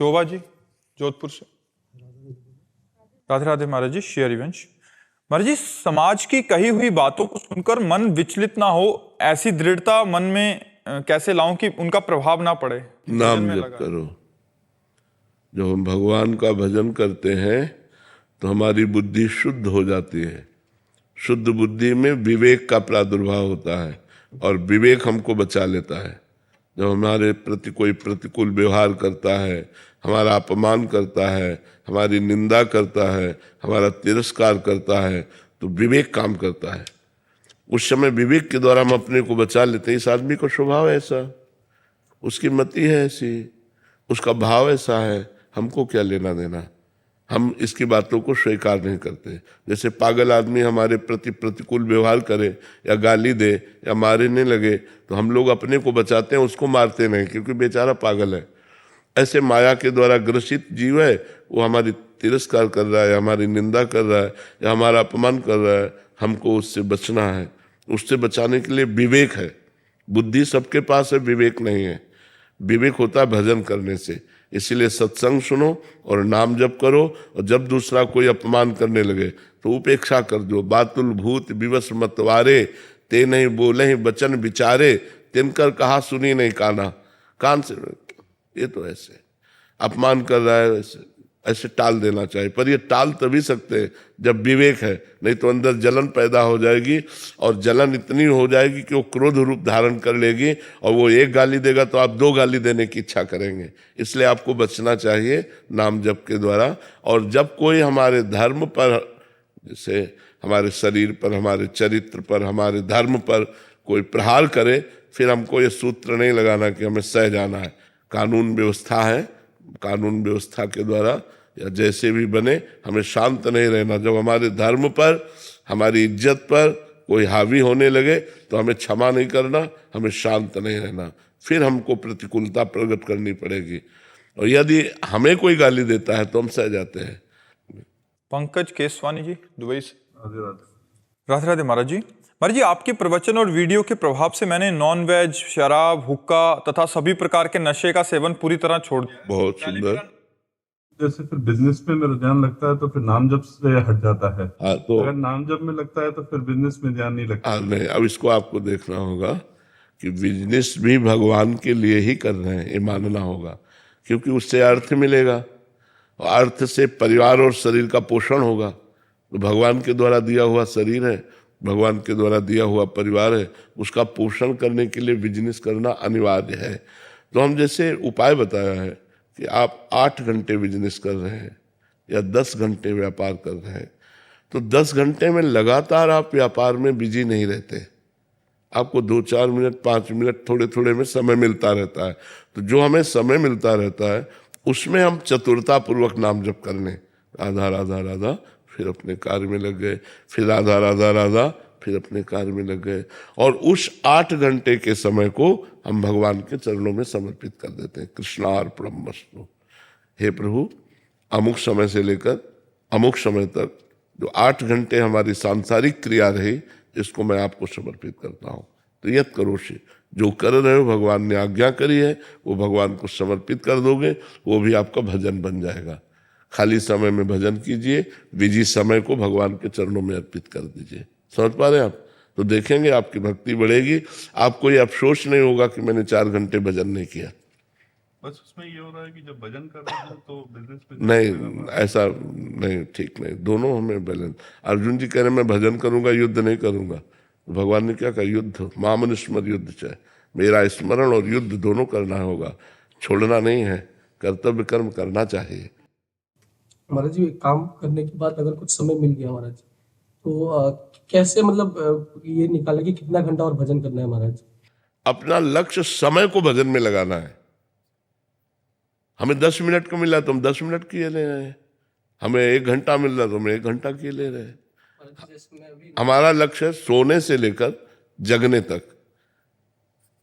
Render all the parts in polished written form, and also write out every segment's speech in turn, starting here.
शोभा जी जोधपुर से। राधे राधे महाराज जी। श्री हरिवंश महाराज जी, समाज की कही हुई बातों को सुनकर मन विचलित ना हो, ऐसी दृढ़ता मन में कैसे लाऊं कि उनका प्रभाव ना पड़े? नाम जप करो। जब हम भगवान का भजन करते हैं तो हमारी बुद्धि शुद्ध हो जाती है। शुद्ध बुद्धि में विवेक का प्रादुर्भाव होता है और विवेक हमको बचा लेता है। जब हमारे प्रति कोई प्रतिकूल व्यवहार करता है, हमारा अपमान करता है, हमारी निंदा करता है, हमारा तिरस्कार करता है, तो विवेक काम करता है। उस समय विवेक के द्वारा हम अपने को बचा लेते हैं। इस आदमी का स्वभाव ऐसा, उसकी मति है ऐसी, उसका भाव ऐसा है, हमको क्या लेना देना। हम इसकी बातों को स्वीकार नहीं करते। जैसे पागल आदमी हमारे प्रति प्रतिकूल व्यवहार करे या गाली दे या मारने लगे तो हम लोग अपने को बचाते हैं, उसको मारते नहीं, क्योंकि बेचारा पागल है। ऐसे माया के द्वारा ग्रसित जीव है, वो हमारी तिरस्कार कर रहा है, हमारी निंदा कर रहा है या हमारा अपमान कर रहा है, हमको उससे बचना है। उससे बचाने के लिए विवेक है। बुद्धि सबके पास है, विवेक नहीं है। विवेक होता है भजन करने से। इसीलिए सत्संग सुनो और नाम जप करो, और जब दूसरा कोई अपमान करने लगे तो उपेक्षा कर दो। बातुल भूत विवश मतवारे, ते नहीं बोले ही वचन विचारे, तिनकर कहा सुनी नहीं काना। कान से ये तो ऐसे अपमान कर रहा है, ऐसे टाल देना चाहिए। पर ये टाल तभी सकते हैं जब विवेक है, नहीं तो अंदर जलन पैदा हो जाएगी और जलन इतनी हो जाएगी कि वो क्रोध रूप धारण कर लेगी और वो एक गाली देगा तो आप दो गाली देने की इच्छा करेंगे। इसलिए आपको बचना चाहिए नाम जप के द्वारा। और जब कोई हमारे धर्म पर, जैसे हमारे शरीर पर, हमारे चरित्र पर, हमारे धर्म पर कोई प्रहार करे, फिर हमको ये सूत्र नहीं लगाना कि हमें सह जाना है। कानून व्यवस्था है, कानून व्यवस्था के द्वारा या जैसे भी बने हमें शांत नहीं रहना। जब हमारे धर्म पर, हमारी इज्जत पर कोई हावी होने लगे तो हमें क्षमा नहीं करना, हमें शांत नहीं रहना। फिर हमको प्रतिकूलता प्रकट करनी पड़ेगी। और यदि हमें कोई गाली देता है तो हम सह जाते हैं। पंकज केसवानी जी दुबई से। राधे राधे महाराज जी। महाराज जी, आपके प्रवचन और वीडियो के प्रभाव से मैंने नॉन वेज, शराब, हुक्का तथा सभी प्रकार के नशे का सेवन पूरी तरह छोड़ दिया। बहुत सुंदर। जैसे फिर बिजनेस में मेरा ध्यान लगता है तो फिर नाम जप से हट जाता है। हाँ, तो अगर नाम जप में लगता है तो फिर बिजनेस में ध्यान नहीं लगता। नहीं, अब इसको आपको देखना होगा कि बिजनेस भी भगवान के लिए ही कर रहे हैं, ये मानना होगा, क्योंकि उससे अर्थ मिलेगा और अर्थ से परिवार और शरीर का पोषण होगा। तो भगवान के द्वारा दिया हुआ शरीर है, भगवान के द्वारा दिया हुआ परिवार है, उसका पोषण करने के लिए बिजनेस करना अनिवार्य है। तो हम जैसे उपाय बताया है कि आप 8 घंटे बिजनेस कर रहे हैं या 10 घंटे व्यापार कर रहे हैं, तो 10 घंटे में लगातार आप व्यापार में बिजी नहीं रहते। आपको 2-4 मिनट, 5 मिनट थोड़े थोड़े में समय मिलता रहता है। तो जो हमें समय मिलता रहता है उसमें हम चतुरतापूर्वक नाम जप कर लें। राधा राधा राधा, फिर अपने कार्य में लग गए, फिर राधा राधा राधा, फिर अपने कार्य में लग गए। और उस 8 घंटे के समय को हम भगवान के चरणों में समर्पित कर देते हैं। कृष्णार्पणमस्तु। हे प्रभु, अमुक समय से लेकर अमुक समय तक जो 8 घंटे हमारी सांसारिक क्रिया रही, इसको मैं आपको समर्पित करता हूँ। तो यत करोषि, जो कर रहे हो भगवान ने आज्ञा करी है वो भगवान को समर्पित कर दोगे, वो भी आपका भजन बन जाएगा। खाली समय में भजन कीजिए, बिजी समय को भगवान के चरणों में अर्पित कर दीजिए। समझ पा रहे हैं आप? तो देखेंगे आपकी भक्ति बढ़ेगी। आपको ये अफसोस नहीं होगा कि मैंने 4 घंटे भजन नहीं किया। बस उसमें ये हो रहा है कि जब भजन कर रहे हैं तो बिजनेस पे नहीं, ऐसा नहीं, ठीक नहीं। दोनों हमें बैलेंस। अर्जुन जी कह रहे मैं भजन करूंगा, युद्ध नहीं करूंगा। भगवान ने क्या कहा? युद्ध, मामन स्मर युद्ध चाहे, मेरा स्मरण और युद्ध दोनों करना होगा, छोड़ना नहीं है। कर्तव्य कर्म करना चाहिए। महाराज जी, काम करने के बाद अगर कुछ समय मिल गया महाराज, तो कैसे मतलब ये निकाले कि कितना घंटा और भजन करना है महाराज? अपना लक्ष्य समय को भजन में लगाना है। हमें 10 मिनट को मिला तो हम 10 मिनट किए ले रहे हैं, हमें 1 घंटा मिल रहा तो हम 1 घंटा किए ले रहे हैं। हमारा लक्ष्य है सोने से लेकर जगने तक।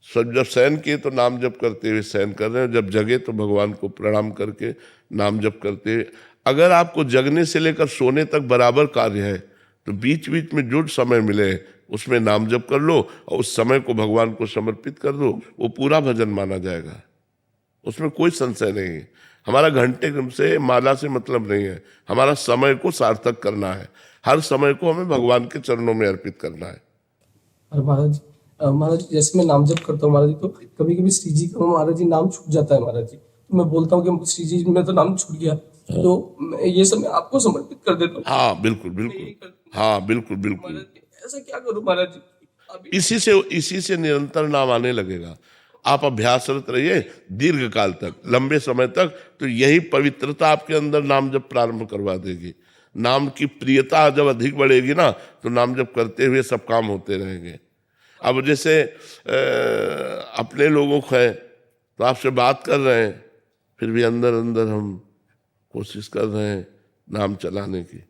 सब जब शयन किए तो नाम जप करते हुए शयन कर रहे हैं, जब जगे तो भगवान को प्रणाम करके नाम जप करते हुए। अगर आपको जगने से लेकर सोने तक बराबर कार्य है तो बीच बीच में जो समय मिले उसमें नाम जप कर लो और उस समय को भगवान को समर्पित कर दो, वो पूरा भजन माना जाएगा, उसमें कोई संशय नहीं है। हमारा घंटे से माला से मतलब नहीं है, हमारा समय को सार्थक करना है। हर समय को हमें भगवान के चरणों में अर्पित करना है। और महाराज जी जैसे मैं नाम जप करता हूँ महाराज जी, तो कभी कभी श्री जी का महाराज जी नाम छूट जाता है महाराज जी, तो मैं बोलता हूँ कि श्री जी में तो नाम छूट गया, तो ये सब मैं आपको समर्पित कर देता हूँ। हाँ बिल्कुल बिल्कुल, हाँ बिल्कुल बिल्कुल। महाराज जी ऐसा क्या करूँ महाराज जी? अभी इसी से निरंतर नाम आने लगेगा। आप अभ्यासरत रहिए दीर्घ काल तक, लंबे समय तक, तो यही पवित्रता आपके अंदर नाम जब प्रारंभ करवा देगी। नाम की प्रियता जब अधिक बढ़ेगी ना, तो नाम जब करते हुए सब काम होते रहेंगे। अब जैसे अपने लोगों को है तो आपसे बात कर रहे हैं, फिर भी अंदर अंदर हम कोशिश कर रहे हैं नाम चलाने की।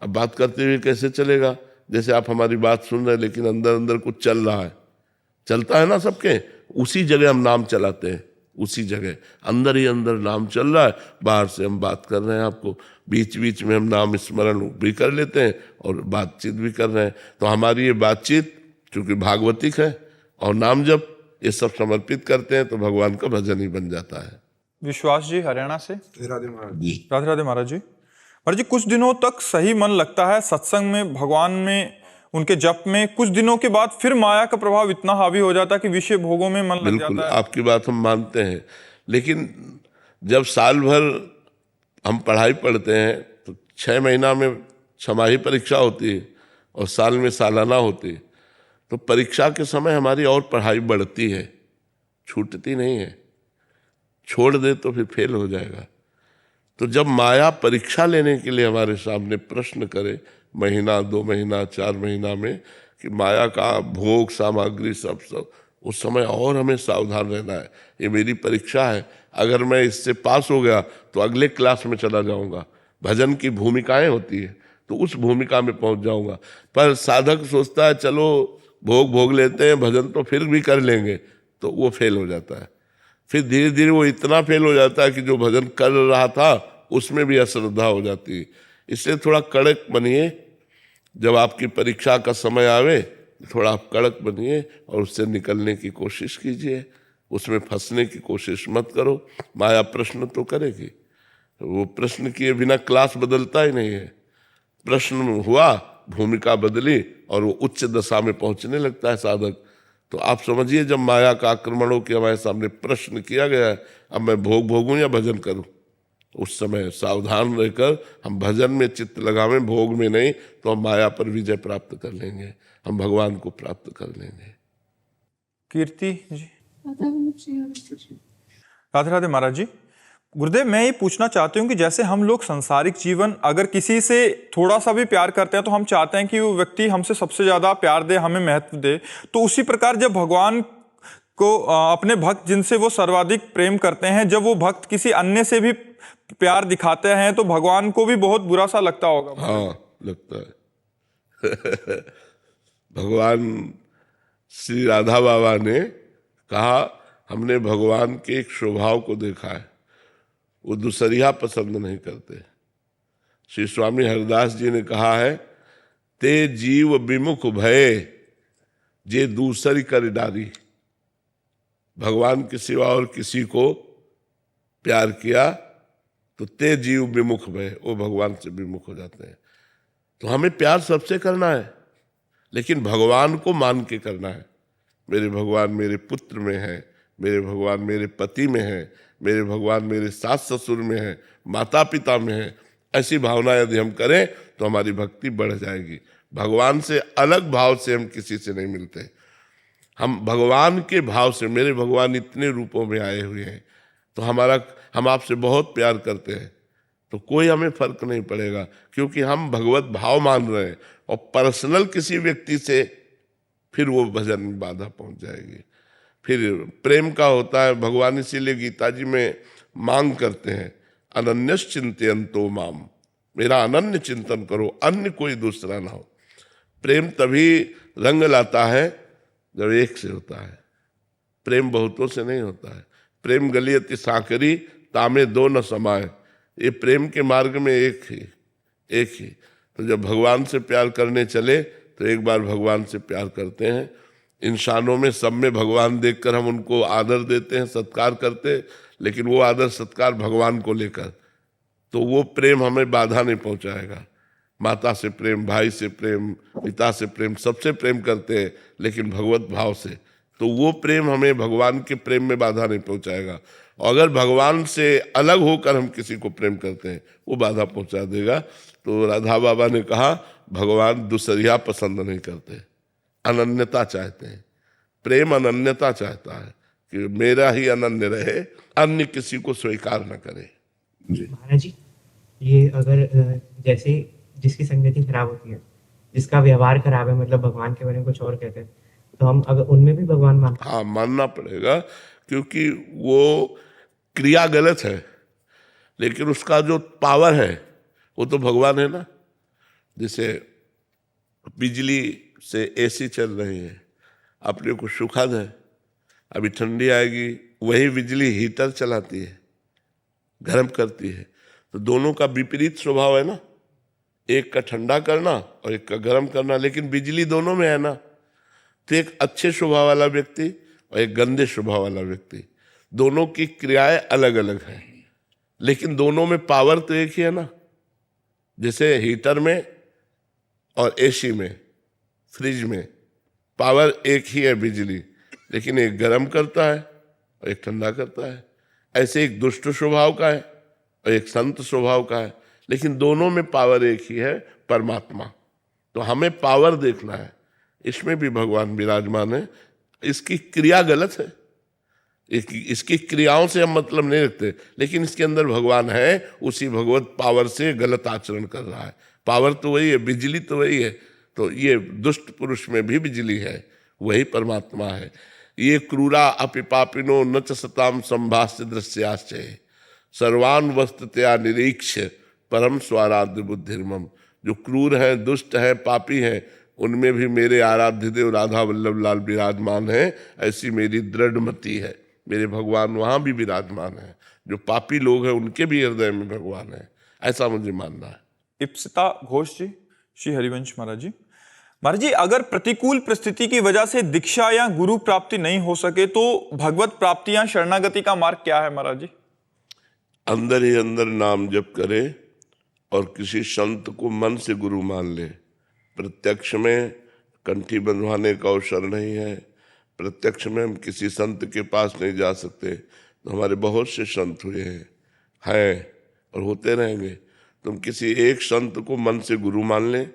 अब बात करते हुए कैसे चलेगा? जैसे आप हमारी बात सुन रहे हैं लेकिन अंदर अंदर कुछ चल रहा है, चलता है ना सबके, उसी जगह हम नाम चलाते हैं। उसी जगह अंदर ही अंदर नाम चल रहा है, बाहर से हम बात कर रहे हैं आपको, बीच बीच में हम नाम स्मरण भी कर लेते हैं और बातचीत भी कर रहे हैं। तो हमारी ये बातचीत चूंकि भागवतिक है और नाम जब ये सब समर्पित करते हैं तो भगवान का भजन ही बन जाता है। विश्वास जी हरियाणा से। राधे राधे महाराज जी। महाराज जी कुछ दिनों तक सही मन लगता है सत्संग में, भगवान में, उनके जप में, कुछ दिनों के बाद फिर माया का प्रभाव इतना हावी हो जाता है कि विषय भोगों में मन लग बिल्कुल, जाता है। आपकी बात हम मानते हैं, लेकिन जब साल भर हम पढ़ाई पढ़ते हैं तो 6 महीना में छमाही परीक्षा होती है और साल में सालाना होती है, तो परीक्षा के समय हमारी और पढ़ाई बढ़ती है, छूटती नहीं है। छोड़ दे तो फिर फेल हो जाएगा। तो जब माया परीक्षा लेने के लिए हमारे सामने प्रश्न करे, महीना 2 महीना 4 महीना में, कि माया का भोग सामग्री सब उस समय और हमें सावधान रहना है। ये मेरी परीक्षा है, अगर मैं इससे पास हो गया तो अगले क्लास में चला जाऊंगा। भजन की भूमिकाएं होती है तो उस भूमिका में पहुंच जाऊंगा। पर साधक सोचता है चलो भोग लेते हैं, भजन तो फिर भी कर लेंगे, तो वो फेल हो जाता है। फिर धीरे धीरे वो इतना फेल हो जाता है कि जो भजन कर रहा था उसमें भी अश्रद्धा हो जाती है। इसलिए थोड़ा कड़क बनिए, जब आपकी परीक्षा का समय आवे थोड़ा आप कड़क बनिए और उससे निकलने की कोशिश कीजिए, उसमें फंसने की कोशिश मत करो। माया प्रश्न तो करेगी, वो प्रश्न किए बिना क्लास बदलता ही नहीं है। प्रश्न हुआ, भूमिका बदली और वो उच्च दशा में पहुंचने लगता है साधक। तो आप समझिए जब माया का आक्रमण हो के हमारे सामने प्रश्न किया गया है, अब मैं भोगूं या भजन करूं, उस समय सावधान रहकर हम भजन में चित्त लगावें, भोग में नहीं, तो हम माया पर विजय प्राप्त कर लेंगे, हम भगवान को प्राप्त कर लेंगे। कीर्ति जी। राधे राधे महाराज जी। गुरुदेव मैं ये पूछना चाहती हूँ कि जैसे हम लोग संसारिक जीवन अगर किसी से थोड़ा सा भी प्यार करते हैं तो हम चाहते हैं कि वो व्यक्ति हमसे सबसे ज्यादा प्यार दे, हमें महत्व दे। तो उसी प्रकार जब भगवान को अपने भक्त जिनसे वो सर्वाधिक प्रेम करते हैं, जब वो भक्त किसी अन्य से भी प्यार दिखाते हैं तो भगवान को भी बहुत बुरा सा लगता होगा। हाँ लगता है। भगवान श्री राधा बाबा ने कहा हमने भगवान के एक स्वभाव को देखा है, वो दूसरिया पसंद नहीं करते। श्री स्वामी हरिदास जी ने कहा है, ते जीव विमुख भय जे दूसरी कर डारी। भगवान के सिवा और किसी को प्यार किया तो ते जीव विमुख भय, वो भगवान से विमुख हो जाते हैं। तो हमें प्यार सबसे करना है, लेकिन भगवान को मान के करना है। मेरे भगवान मेरे पुत्र में है, मेरे भगवान मेरे पति में है, मेरे भगवान मेरे सास ससुर में है, माता पिता में है। ऐसी भावना यदि हम करें तो हमारी भक्ति बढ़ जाएगी। भगवान से अलग भाव से हम किसी से नहीं मिलते, हम भगवान के भाव से। मेरे भगवान इतने रूपों में आए हुए हैं, तो हम आपसे बहुत प्यार करते हैं, तो कोई हमें फर्क नहीं पड़ेगा, क्योंकि हम भगवत भाव मान रहे हैं। और पर्सनल किसी व्यक्ति से फिर वो भजन में बाधा पहुंच जाएगी। फिर प्रेम का होता है, भगवान इसीलिए गीता जी में मांग करते हैं, अनन्यस चिंतयन्तो माम, मेरा अनन्य चिंतन करो, अन्य कोई दूसरा ना हो। प्रेम तभी रंग लाता है जब एक से होता है, प्रेम बहुतों से नहीं होता है। प्रेम गलियति साकरी तामे दो न समाए, ये प्रेम के मार्ग में एक ही। तो जब भगवान से प्यार करने चले तो एक बार भगवान से प्यार करते हैं। इंसानों में सब में भगवान देखकर हम उनको आदर देते हैं, सत्कार करते हैं, लेकिन वो आदर सत्कार भगवान को लेकर, तो वो प्रेम हमें बाधा नहीं पहुंचाएगा। माता से प्रेम, भाई से प्रेम, पिता से प्रेम, सबसे प्रेम करते हैं, लेकिन भगवत भाव से, तो वो प्रेम हमें भगवान के प्रेम में बाधा नहीं पहुंचाएगा। और अगर भगवान से अलग होकर हम किसी को प्रेम करते हैं, वो बाधा पहुंचा देगा। तो राधा बाबा ने कहा भगवान दूसरिया पसंद नहीं करते, अनन्यता चाहते हैं। प्रेम अनन्यता चाहता है कि मेरा ही अनन्य रहे, अन्य किसी को स्वीकार न करे। जी महाराज जी, ये अगर जैसे जिसकी संगति खराब होती है, जिसका व्यवहार खराब है, मतलब भगवान के बारे में कुछ और कहते हैं, तो हम अगर उनमें भी भगवान मानते हैं? हाँ, मानना पड़ेगा, क्योंकि वो क्रिया गलत है, लेकिन उसका जो पावर है वो तो भगवान है ना। जैसे बिजली से एसी चल रही है, अपने को सुखद है, अभी ठंडी आएगी, वही बिजली हीटर चलाती है, गर्म करती है, तो दोनों का विपरीत स्वभाव है ना, एक का ठंडा करना और एक का गर्म करना, लेकिन बिजली दोनों में है ना। तो एक अच्छे स्वभाव वाला व्यक्ति और एक गंदे स्वभाव वाला व्यक्ति, दोनों की क्रियाएं अलग अलग हैं, लेकिन दोनों में पावर तो एक ही है ना। जैसे हीटर में और एसी में, फ्रिज में पावर एक ही है बिजली, लेकिन एक गर्म करता है और एक ठंडा करता है। ऐसे एक दुष्ट स्वभाव का है और एक संत स्वभाव का है, लेकिन दोनों में पावर एक ही है, परमात्मा। तो हमें पावर देखना है, इसमें भी भगवान विराजमान है। इसकी क्रिया गलत है, इसकी क्रियाओं से हम मतलब नहीं रखते, लेकिन इसके अंदर भगवान है, उसी भगवत पावर से गलत आचरण कर रहा है। पावर तो वही है, बिजली तो वही है, तो ये दुष्ट पुरुष में भी बिजली है, वही परमात्मा है। ये क्रूरा अपि पापिनो न च सताम संभाष्य दृश्याश्चय सर्वान वस्तुतया निरीक्ष परम स्वाराध्य बुद्धिर्मम। जो क्रूर हैं, दुष्ट हैं, पापी हैं, उनमें भी मेरे आराध्य देव राधा वल्लभ लाल विराजमान है, ऐसी मेरी दृढ़ मति है। मेरे भगवान वहाँ भी विराजमान है, जो पापी लोग हैं उनके भी हृदय में भगवान है, ऐसा मुझे मानना है। इप्सिता घोष जी, श्री हरिवंश महाराज जी। महाराज जी, अगर प्रतिकूल परिस्थिति की वजह से दीक्षा या गुरु प्राप्ति नहीं हो सके तो भगवत प्राप्ति या शरणागति का मार्ग क्या है महाराज जी? अंदर ही अंदर नाम जप करे और किसी संत को मन से गुरु मान ले। प्रत्यक्ष में कंठी बंधवाने का अवसर नहीं है, प्रत्यक्ष में हम किसी संत के पास नहीं जा सकते। तो हमारे बहुत से संत हुए हैं और होते रहेंगे। तुम किसी एक संत को मन से गुरु मान लें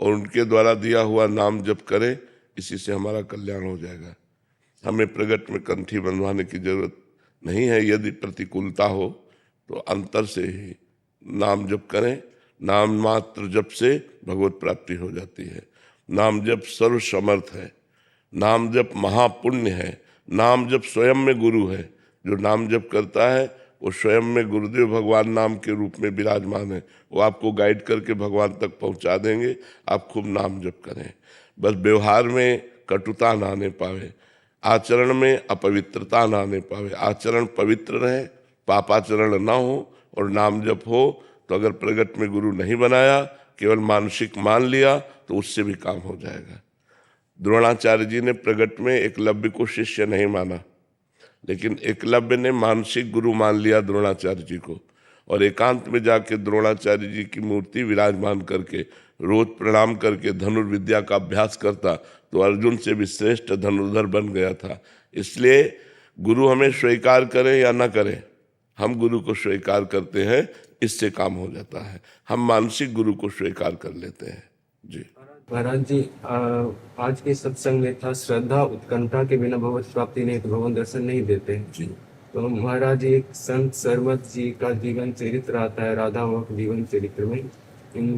और उनके द्वारा दिया हुआ नाम जप करें, इसी से हमारा कल्याण हो जाएगा। हमें प्रगट में कंठी बंधवाने की जरूरत नहीं है। यदि प्रतिकूलता हो तो अंतर से ही नाम जप करें। नाम मात्र जप से भगवत प्राप्ति हो जाती है। नाम जप सर्व समर्थ है, नाम जप महापुण्य है, नाम जप स्वयं में गुरु है। जो नाम जप करता है वो स्वयं में गुरुदेव भगवान नाम के रूप में विराजमान है। वो आपको गाइड करके भगवान तक पहुंचा देंगे। आप खूब नाम जप करें, बस व्यवहार में कटुता ना आने पावे, आचरण में अपवित्रता ना आने पावे। आचरण पवित्र रहे, पापाचरण ना हो और नाम जप हो। तो अगर प्रगट में गुरु नहीं बनाया, केवल मानसिक मान लिया, तो उससे भी काम हो जाएगा। द्रोणाचार्य जी ने प्रगट में एकलव्य को शिष्य नहीं माना, लेकिन एकलव्य ने मानसिक गुरु मान लिया द्रोणाचार्य जी को, और एकांत में जाके द्रोणाचार्य जी की मूर्ति विराजमान करके रोज प्रणाम करके धनुर्विद्या का अभ्यास करता, तो अर्जुन से भी श्रेष्ठ धनुर्धर बन गया था। इसलिए गुरु हमें स्वीकार करें या ना करें, हम गुरु को स्वीकार करते हैं, इससे काम हो जाता है। हम मानसिक गुरु को स्वीकार कर लेते हैं। जी महाराज जी, आज के सत्संग में था श्रद्धा उत्कंठा के बिना भगवत प्राप्ति नहीं, तो भगवान दर्शन नहीं देते जी। तो महाराज जी, एक संत सरमत जी का जीवन चरित्र आता है राधा मोह जीवन चरित्र में।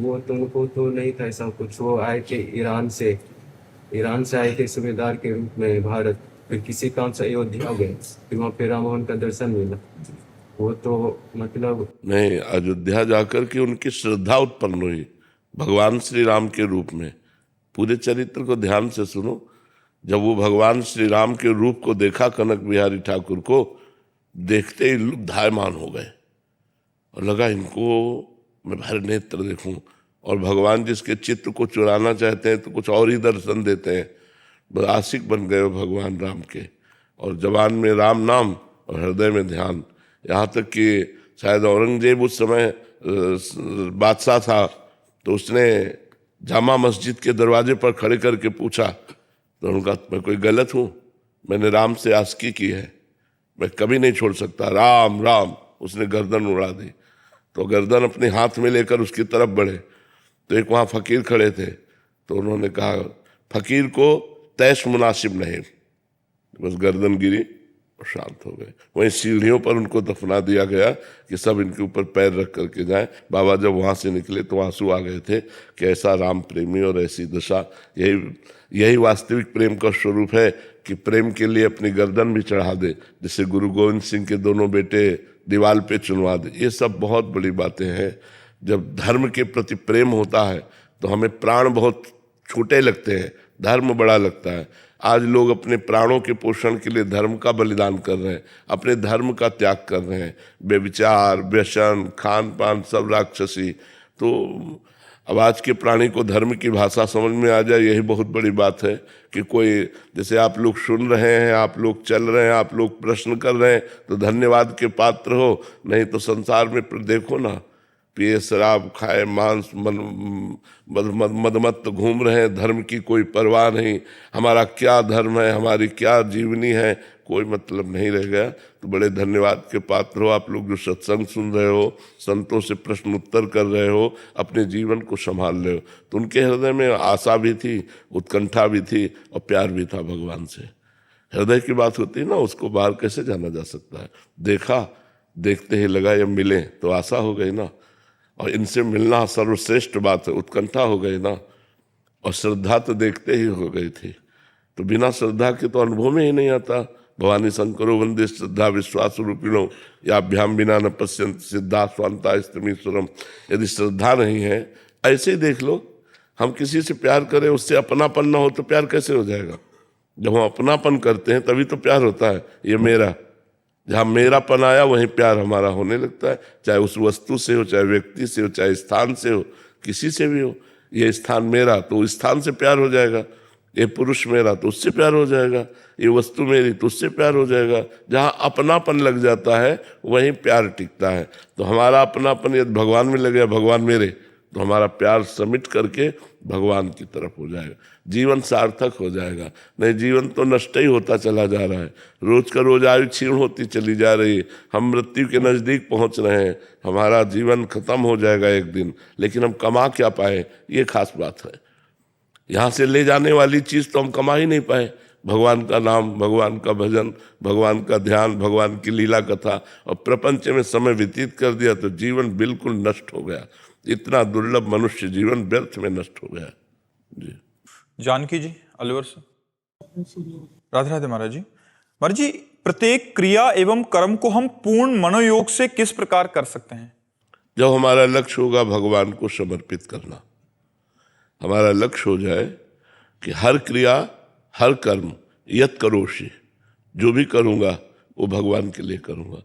वो तुमको तो नहीं था ऐसा कुछ, वो आए थे ईरान से आए थे सूबेदार के रूप में भारत, फिर किसी काम से अयोध्या गए, फिर वहाँ पे राम मोहन का दर्शन मिला। वो तो मतलब नहीं, अयोध्या जाकर के उनकी श्रद्धा उत्पन्न हुई भगवान श्री राम के रूप में। पूरे चरित्र को ध्यान से सुनो। जब वो भगवान श्री राम के रूप को देखा, कनक बिहारी ठाकुर को देखते ही लुब्धायमान हो गए और लगा इनको मैं भर नेत्र देखूं। और भगवान जिसके चित्त को चुराना चाहते हैं तो कुछ और ही दर्शन देते हैं। बस आशिक बन गए भगवान राम के, और जबान में राम नाम और हृदय में ध्यान। यहाँ तक कि शायद औरंगजेब उस समय बादशाह था, तो उसने जामा मस्जिद के दरवाजे पर खड़े करके पूछा, तो उनका मैं कोई गलत हूँ? मैंने राम से आस्की की है, मैं कभी नहीं छोड़ सकता, राम राम। उसने गर्दन उड़ा दी, तो गर्दन अपने हाथ में लेकर उसकी तरफ बढ़े, तो एक वहाँ फकीर खड़े थे, तो उन्होंने कहा फकीर को तैश मुनासिब नहीं, बस गर्दन गिरी और शांत हो गए। वहीं सीढ़ियों पर उनको दफना दिया गया कि सब इनके ऊपर पैर रख करके जाएं। बाबा जब वहाँ से निकले तो आंसू आ गए थे कि ऐसा राम प्रेमी और ऐसी दशा, यही वास्तविक प्रेम का स्वरूप है कि प्रेम के लिए अपनी गर्दन भी चढ़ा दे, जैसे गुरु गोविंद सिंह के दोनों बेटे दीवाल पे चुनवा दे। ये सब बहुत बड़ी बातें हैं। जब धर्म के प्रति प्रेम होता है तो हमें प्राण बहुत छोटे लगते हैं, धर्म बड़ा लगता है। आज लोग अपने प्राणों के पोषण के लिए धर्म का बलिदान कर रहे हैं, अपने धर्म का त्याग कर रहे हैं। बेविचार, व्यसन, खान पान सब राक्षसी। तो अब आज के प्राणी को धर्म की भाषा समझ में आ जाए, यही बहुत बड़ी बात है। कि कोई, जैसे आप लोग सुन रहे हैं, आप लोग चल रहे हैं, आप लोग प्रश्न कर रहे हैं, तो धन्यवाद के पात्र हो। नहीं तो संसार में देखो ना, पिए शराब, खाए मांस, मदमत्त घूम रहे हैं, धर्म की कोई परवाह नहीं। हमारा क्या धर्म है, हमारी क्या जीवनी है, कोई मतलब नहीं रह गया। तो बड़े धन्यवाद के पात्र हो आप लोग जो सत्संग सुन रहे हो, संतों से प्रश्न उत्तर कर रहे हो, अपने जीवन को संभाल रहे हो। तो उनके हृदय में आशा भी थी, उत्कंठा भी थी और प्यार भी था भगवान से। हृदय की बात होती है ना, उसको बाहर कैसे जाना जा सकता है। देखा, देखते ही लगा ये मिले तो आशा हो गई ना, और इनसे मिलना सर्वश्रेष्ठ बात है, उत्कंठा हो गई ना, और श्रद्धा तो देखते ही हो गई थी। तो बिना श्रद्धा के तो अनुभव में ही नहीं आता। भवानी शंकरो वंदे श्रद्धा विश्वास रूपिणो याभ्याम बिना न पश्यंत सिद्धा स्वांता स्तमीश्वरम। यदि श्रद्धा नहीं है, ऐसे ही देख लो, हम किसी से प्यार करें, उससे अपनापन ना हो तो प्यार कैसे हो जाएगा। जब हम अपनापन करते हैं तभी तो प्यार होता है। ये मेरा, जहाँ मेरापन आया वहीं प्यार हमारा होने लगता है, चाहे उस वस्तु से हो, चाहे व्यक्ति से हो, चाहे स्थान से हो, किसी से भी हो। ये स्थान मेरा तो उस स्थान से प्यार हो जाएगा, ये पुरुष मेरा तो उससे प्यार हो जाएगा, ये वस्तु मेरी तो उससे प्यार हो जाएगा। जहाँ अपनापन लग जाता है वहीं प्यार टिकता है। तो हमारा अपनापन यदि भगवान में लग गया, भगवान मेरे, तो हमारा प्यार समिट करके भगवान की तरफ हो जाएगा, जीवन सार्थक हो जाएगा। नहीं, जीवन तो नष्ट ही होता चला जा रहा है, रोज का रोज आयु क्षीण होती चली जा रही है, हम मृत्यु के नज़दीक पहुंच रहे हैं, हमारा जीवन खत्म हो जाएगा एक दिन। लेकिन हम कमा क्या पाए, ये खास बात है। यहाँ से ले जाने वाली चीज़ तो हम कमा ही नहीं पाए, भगवान का नाम, भगवान का भजन, भगवान का ध्यान, भगवान की लीला कथा, और प्रपंच में समय व्यतीत कर दिया तो जीवन बिल्कुल नष्ट हो गया। इतना दुर्लभ मनुष्य जीवन व्यर्थ में नष्ट हो गया। जी जानकी जी अलवर से। राधे राधे महाराज जी। महाराज जी, प्रत्येक क्रिया एवं कर्म को हम पूर्ण मनोयोग से किस प्रकार कर सकते हैं? जब हमारा लक्ष्य होगा भगवान को समर्पित करना, हमारा लक्ष्य हो जाए कि हर क्रिया, हर कर्म यत करोषि, जो भी करूँगा वो भगवान के लिए करूँगा।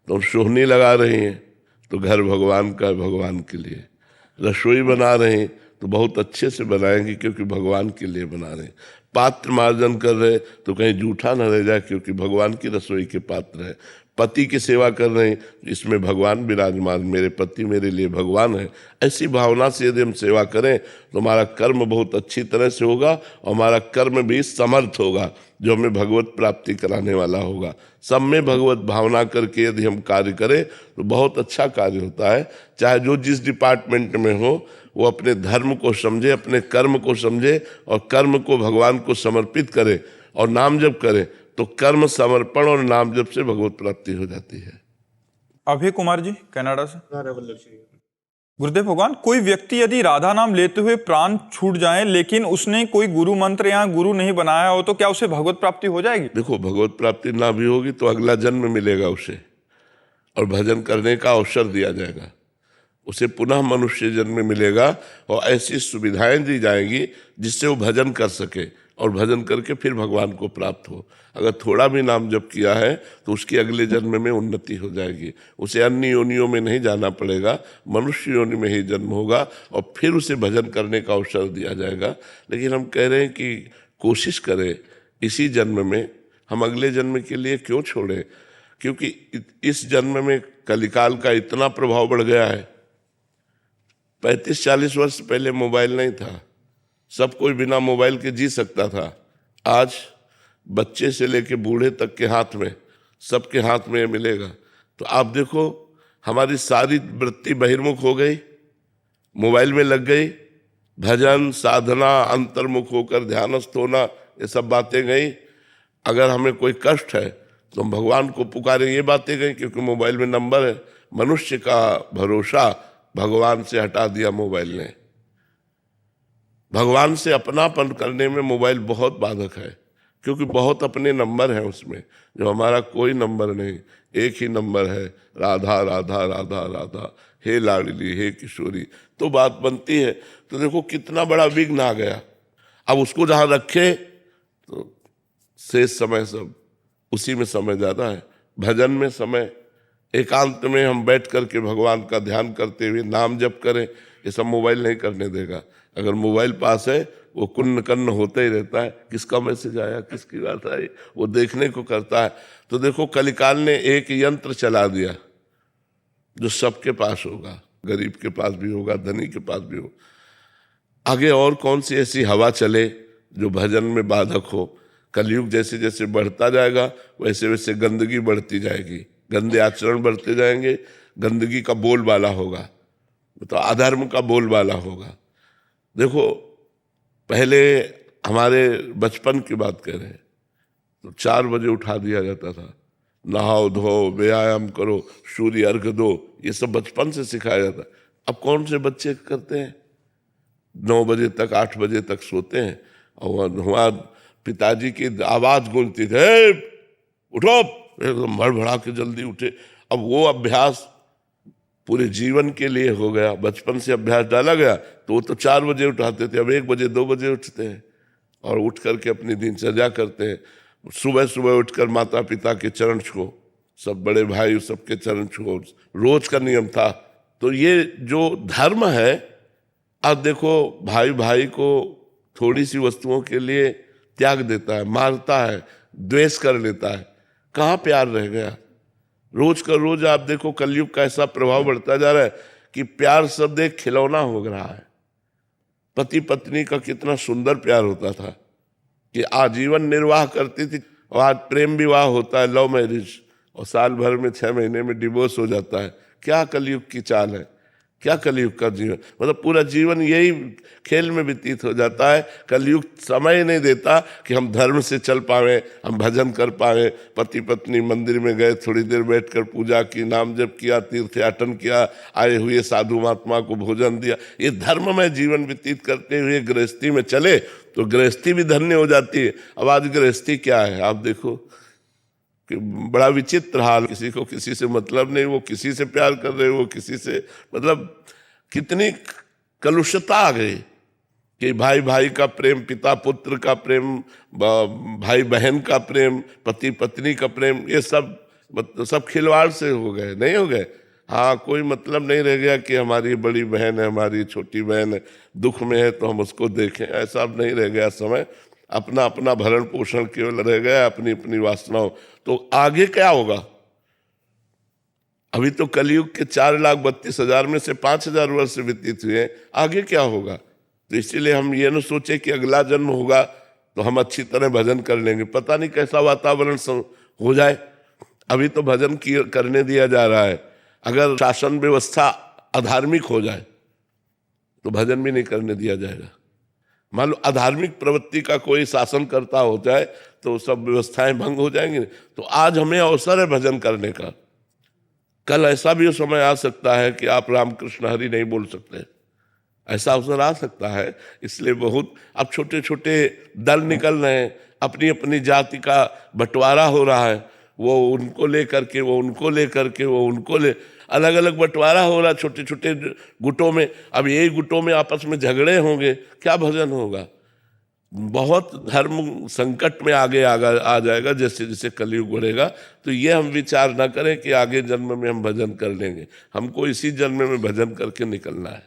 तो हम सोहनी लगा रहे हैं तो घर भगवान का, भगवान के लिए। रसोई बना रहे हैं तो बहुत अच्छे से बनाएंगे क्योंकि भगवान के लिए बना रहे हैं। पात्र मार्जन कर रहे तो कहीं जूठा न रह जाए क्योंकि भगवान की रसोई के पात्र है। पति की सेवा कर रहे हैं, इसमें भगवान विराजमान, मेरे पति मेरे लिए भगवान है। ऐसी भावना से यदि हम सेवा करें तो हमारा कर्म बहुत अच्छी तरह से होगा और हमारा कर्म भी समर्थ होगा, जो हमें भगवत प्राप्ति कराने वाला होगा। सब में भगवत भावना करके यदि हम कार्य करें तो बहुत अच्छा कार्य होता है। चाहे जो जिस डिपार्टमेंट में हो, वो अपने धर्म को समझे, अपने कर्म को समझे और कर्म को भगवान को समर्पित करे और नाम जप करे, तो कर्म समर्पण और नाम जप से भगवत प्राप्ति हो जाती है। अभय कुमार जी कनाडा से। गुरुदेव भगवान, कोई व्यक्ति यदि राधा नाम लेते हुए प्राण छूट जाए लेकिन उसने कोई गुरु मंत्र या गुरु नहीं बनाया हो, तो क्या उसे भगवत प्राप्ति हो जाएगी? देखो, भगवत प्राप्ति ना भी होगी तो अगला जन्म मिलेगा उसे, और भजन करने का अवसर दिया जाएगा उसे, पुनः मनुष्य जन्म मिलेगा और ऐसी सुविधाएं दी जाएंगी जिससे वो भजन कर सके और भजन करके फिर भगवान को प्राप्त हो। अगर थोड़ा भी नाम जप किया है तो उसकी अगले जन्म में उन्नति हो जाएगी, उसे अन्य योनियों में नहीं जाना पड़ेगा, मनुष्य योनि में ही जन्म होगा और फिर उसे भजन करने का अवसर दिया जाएगा। लेकिन हम कह रहे हैं कि कोशिश करें इसी जन्म में, हम अगले जन्म के लिए क्यों छोड़ें। क्योंकि इस जन्म में कलिकाल का इतना प्रभाव बढ़ गया है। 35-40 वर्ष पहले मोबाइल नहीं था, सब कोई बिना मोबाइल के जी सकता था। आज बच्चे से लेके बूढ़े तक के हाथ में, सबके हाथ में मिलेगा। तो आप देखो हमारी सारी वृत्ति बहिर्मुख हो गई, मोबाइल में लग गई। भजन साधना, अंतर्मुख होकर ध्यानस्थ होना, ये सब बातें गई। अगर हमें कोई कष्ट है तो हम भगवान को पुकारें, ये बातें गई, क्योंकि मोबाइल में नंबर है। मनुष्य का भरोसा भगवान से हटा दिया मोबाइल ने। भगवान से अपनापन करने में मोबाइल बहुत बाधक है, क्योंकि बहुत अपने नंबर हैं उसमें, जो हमारा कोई नंबर नहीं। एक ही नंबर है, राधा राधा राधा राधा, हे लाडली हे किशोरी, तो बात बनती है। तो देखो कितना बड़ा विघ्न आ गया। अब उसको जहाँ रखे तो शेष समय सब उसी में समय ज़्यादा है। भजन में समय, एकांत में हम बैठ करके भगवान का ध्यान करते हुए नाम जप करें, ये सब मोबाइल नहीं करने देगा। अगर मोबाइल पास है वो कुन्न कन्न होता ही रहता है, किसका मैसेज आया, किसकी बात आई, वो देखने को करता है। तो देखो कलिकाल ने एक यंत्र चला दिया जो सबके पास होगा, गरीब के पास भी होगा, धनी के पास भी होगा। आगे और कौन सी ऐसी हवा चले जो भजन में बाधक हो। कलयुग जैसे जैसे बढ़ता जाएगा वैसे वैसे गंदगी बढ़ती जाएगी, गंदे आचरण बढ़ते जाएंगे, गंदगी का बोलबाला होगा, तो अधर्म का बोलबाला होगा। देखो पहले हमारे बचपन की बात करें तो 4 बजे उठा दिया जाता था, नहाओ धो, व्यायाम करो, सूर्य अर्घ दो, ये सब बचपन से सिखाया जाता। अब कौन से बच्चे करते हैं? 9 बजे तक 8 बजे तक सोते हैं, और वहाँ पिताजी की आवाज़ गूंजती थी, उठो, एकदम भड़बड़ा के जल्दी उठे। अब वो अभ्यास पूरे जीवन के लिए हो गया, बचपन से अभ्यास डाला गया। तो वो तो 4 बजे उठाते थे, अब 1 बजे 2 बजे उठते हैं और उठ करके अपनी दिनचर्या करते हैं। सुबह सुबह उठकर माता पिता के चरण छुओ, सब बड़े भाई सबके चरण छुओ, रोज का नियम था। तो ये जो धर्म है, अब देखो भाई भाई को थोड़ी सी वस्तुओं के लिए त्याग देता है, मारता है, द्वेष कर लेता है, कहाँ प्यार रह गया। रोज का रोज आप देखो कलयुग का ऐसा प्रभाव बढ़ता जा रहा है कि प्यार शब्द एक खिलौना हो रहा है। पति पत्नी का कितना सुंदर प्यार होता था कि आजीवन निर्वाह करती थी, और आज प्रेम विवाह होता है, लव मैरिज, और साल भर में 6 महीने में डिवोर्स हो जाता है। क्या कलयुग की चाल है, क्या कलयुग का जीवन, मतलब पूरा जीवन यही खेल में व्यतीत हो जाता है। कलयुग समय नहीं देता कि हम धर्म से चल पावे, हम भजन कर पावे। पति पत्नी मंदिर में गए, थोड़ी देर बैठकर पूजा की, नाम जप किया, तीर्थयाटन किया, आए हुए साधु महात्मा को भोजन दिया, ये धर्म में जीवन व्यतीत करते हुए गृहस्थी में चले तो गृहस्थी भी धन्य हो जाती है। अब आज गृहस्थी क्या है आप देखो कि बड़ा विचित्र हाल, किसी को किसी से मतलब नहीं, वो किसी से प्यार कर रहे, वो किसी से, मतलब कितनी कलुषता आ गई कि भाई भाई का प्रेम, पिता पुत्र का प्रेम, भाई बहन का प्रेम, पति पत्नी का प्रेम, ये सब खिलवाड़ से हो गए, नहीं हो गए। हाँ, कोई मतलब नहीं रह गया कि हमारी बड़ी बहन है, हमारी छोटी बहन है, दुख में है तो हम उसको देखें, ऐसा अब नहीं रह गया समय। अपना अपना भरण पोषण केवल रह गया, अपनी अपनी वासनाओं। तो आगे क्या होगा? अभी तो कलयुग के 4,32,000 में से 5,000 वर्ष व्यतीत हुए, आगे क्या होगा? तो इसीलिए हम ये न सोचे कि अगला जन्म होगा तो हम अच्छी तरह भजन कर लेंगे, पता नहीं कैसा वातावरण हो जाए। अभी तो भजन करने दिया जा रहा है, अगर शासन व्यवस्था अधार्मिक हो जाए तो भजन भी नहीं करने दिया जाएगा। मान लो अधार्मिक प्रवृत्ति का कोई शासन करता हो जाए तो सब व्यवस्थाएं भंग हो जाएंगी। तो आज हमें अवसर है भजन करने का। कल ऐसा भी समय आ सकता है कि आप रामकृष्ण हरि नहीं बोल सकते, ऐसा अवसर आ सकता है। इसलिए बहुत अब छोटे छोटे दल निकल रहे हैं, अपनी अपनी जाति का बंटवारा हो रहा है, वो उनको ले करके, वो उनको ले करके, वो उनको ले, अलग अलग बंटवारा हो रहा है छोटे छोटे गुटों में। अब यही गुटों में आपस में झगड़े होंगे, क्या भजन होगा? बहुत धर्म संकट में आगे आ जाएगा जैसे जैसे कलयुग बढ़ेगा। तो ये हम विचार ना करें कि आगे जन्म में हम भजन कर लेंगे, हमको इसी जन्म में भजन करके निकलना है।